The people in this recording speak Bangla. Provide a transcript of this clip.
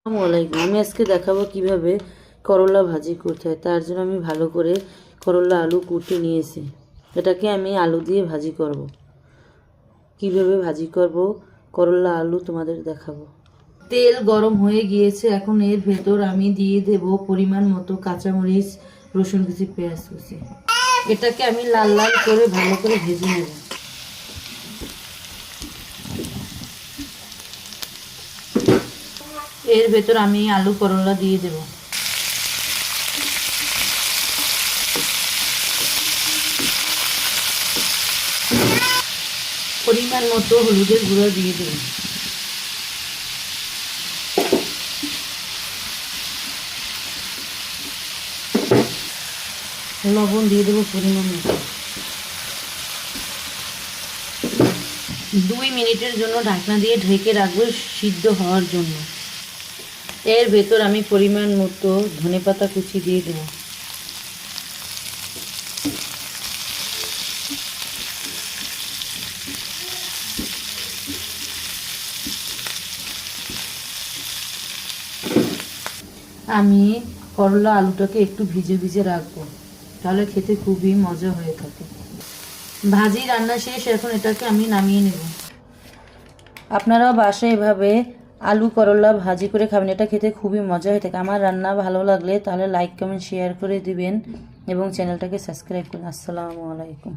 আসসালামু আলাইকুম। আমি আজকে দেখাবো কিভাবে করলা ভাজি করতে হয়। তার জন্য আমি ভালো করে করলা আলু কুটে নিয়েছি। এটাকে আমি আলু দিয়ে ভাজি করব। কিভাবে ভাজি করব করলা আলু তোমাদের দেখাবো। তেল গরম হয়ে গিয়েছে, এখন এর ভেতর আমি দিয়ে দেব পরিমাণ মতো কাঁচামরিচ, রসুন কুচি, পেঁয়াজ কুচি। এটাকে আমি লাল লাল করে ভালো করে ভেজে নেব। এর ভেতর আমি আলু করলা দিয়ে দেব। পরিমাণ মতো হলুদের গুঁড়ো দিয়ে দেব। লবণ দিয়ে দেবো পরিমাণ মতো। 2 মিনিটের জন্য ঢাকনা দিয়ে ঢেকে রাখবো সিদ্ধ হওয়ার জন্য। এর ভেতর আমি পরিমাণ মতো ধনেপাতা কুচি দিয়ে দেব। আমি করলা আলুটাকে একটু ভিজে ভিজে রাখবো, তাহলে খেতে খুবই মজা হয়ে থাকে। ভাজি রান্না শেষ, এখন এটাকে আমি নামিয়ে নেব। আপনারাও বাসায় এভাবে আলু করলা ভাজি করে খাবেন, এটা খেতে খুবই মজা হয়ে থাকে। আমার রান্না ভালো লাগলে তাহলে লাইক কমেন্ট শেয়ার করে দিবেন এবং চ্যানেলটাকে সাবস্ক্রাইব করুন। আসসালামু আলাইকুম।